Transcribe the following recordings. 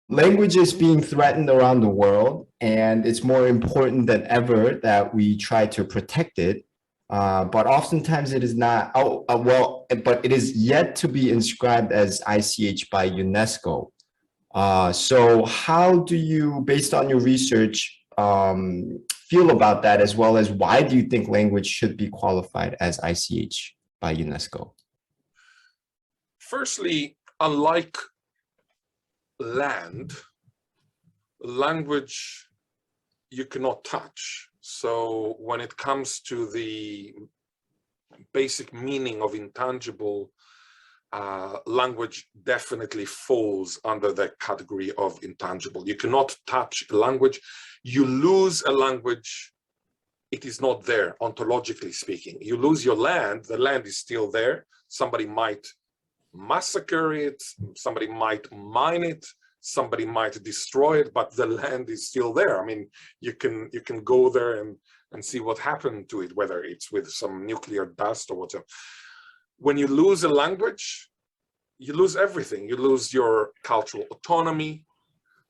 Language is being threatened around the world, and it's more important than ever that we try to protect it. But oftentimes it is not, but it is yet to be inscribed as ICH by UNESCO. So how do you, based on your research, feel about that, as well as why do you think language should be qualified as ICH by UNESCO? Firstly, unlike land, language you cannot touch. So when it comes to the basic meaning of intangible, language definitely falls under the category of intangible. You cannot touch a language. You lose a language, it is not there, ontologically speaking. You lose your land, the land is still there. Somebody might massacre it, somebody might mine it, somebody might destroy it, but the land is still there. I mean, you can go there and see what happened to it, whether it's with some nuclear dust or whatever. When you lose a language, you lose everything. You lose your cultural autonomy,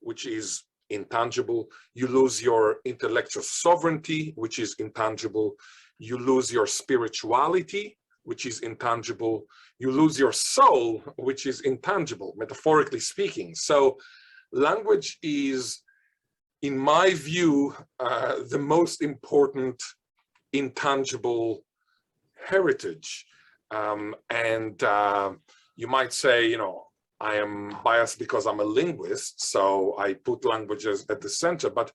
which is intangible. You lose your intellectual sovereignty, which is intangible. You lose your spirituality, which is intangible. You lose your soul, which is intangible, metaphorically speaking. So language is, in my view, the most important intangible heritage. You might say, you know, I am biased because I'm a linguist, so I put languages at the center, but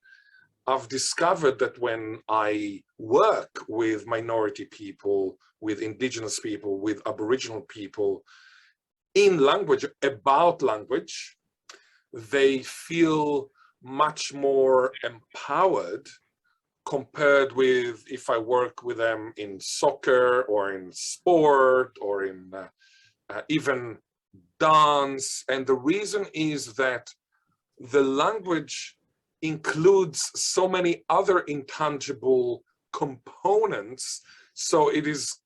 I've discovered that when I work with minority people, with indigenous people, with Aboriginal people, in language, about language, they feel much more empowered compared with if I work with them in soccer or in sport or in even dance. And the reason is that the language includes so many other intangible components. So it is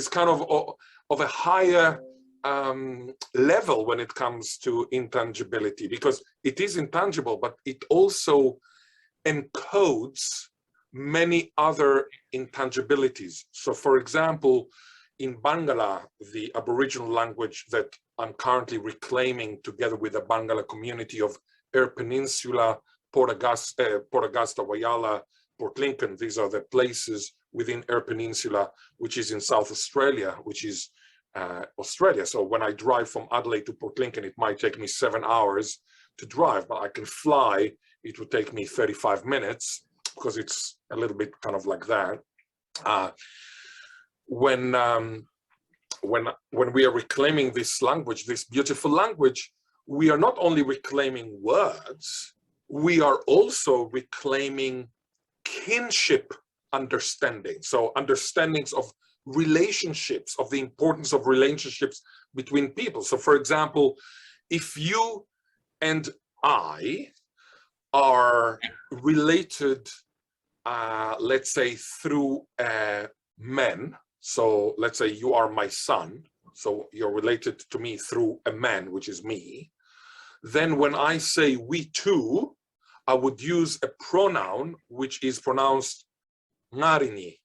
kind of a higher level when it comes to intangibility, because it is intangible, but it also encodes many other intangibilities. So for example, in Bangla, the Aboriginal language that I'm currently reclaiming together with the Bangla community of Eyre Peninsula, Port Augusta, Whyalla, Port Lincoln, these are the places within Eyre Peninsula, which is in South Australia, which is Australia. So when I drive from Adelaide to Port Lincoln, it might take me 7 hours to drive, but I can fly. It would take me 35 minutes because it's a little bit kind of like that. When we are reclaiming this language, this beautiful language, we are not only reclaiming words, we are also reclaiming kinship understanding. So understandings of relationships, of the importance of relationships between people. So for example, if you and I are related, let's say through men, so let's say you are my son, so you're related to me through a man, which is me, then when I say we two, I would use a pronoun which is pronounced ngarini,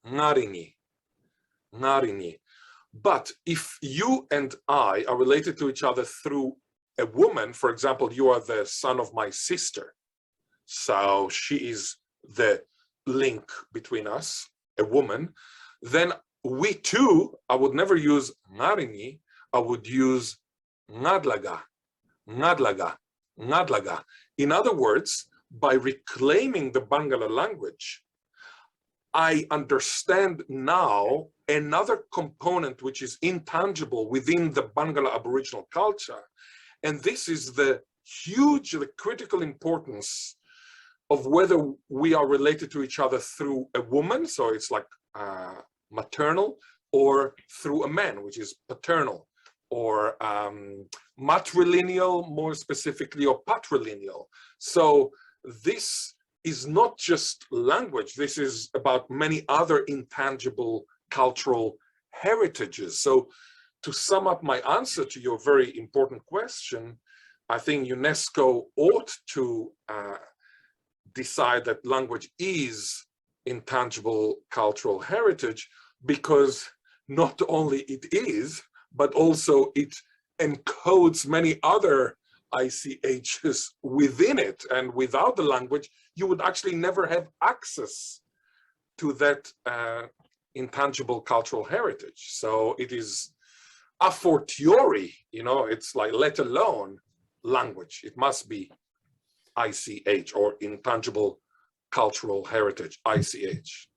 ngarini, ngarini. But if you and I are related to each other through a woman, for example, you are the son of my sister, so she is the link between us, a woman, then we too, I would never use ngarini, I would use ngadlaga, ngadlaga, ngadlaga. In other words, by reclaiming the Bangla language, I understand now another component which is intangible within the Bangla Aboriginal culture. And this is the huge, the critical importance of whether we are related to each other through a woman, so it's like maternal, or through a man, which is paternal, or matrilineal, more specifically, or patrilineal. So this is not just language, this is about many other intangible cultural heritages. So to sum up my answer to your very important question, I think UNESCO ought to decide that language is intangible cultural heritage, because not only it is, but also it encodes many other ICHs within it. And without the language, you would actually never have access to that intangible cultural heritage. So it is a fortiori, it's like, let alone language, it must be ICH, or intangible cultural heritage, ICH.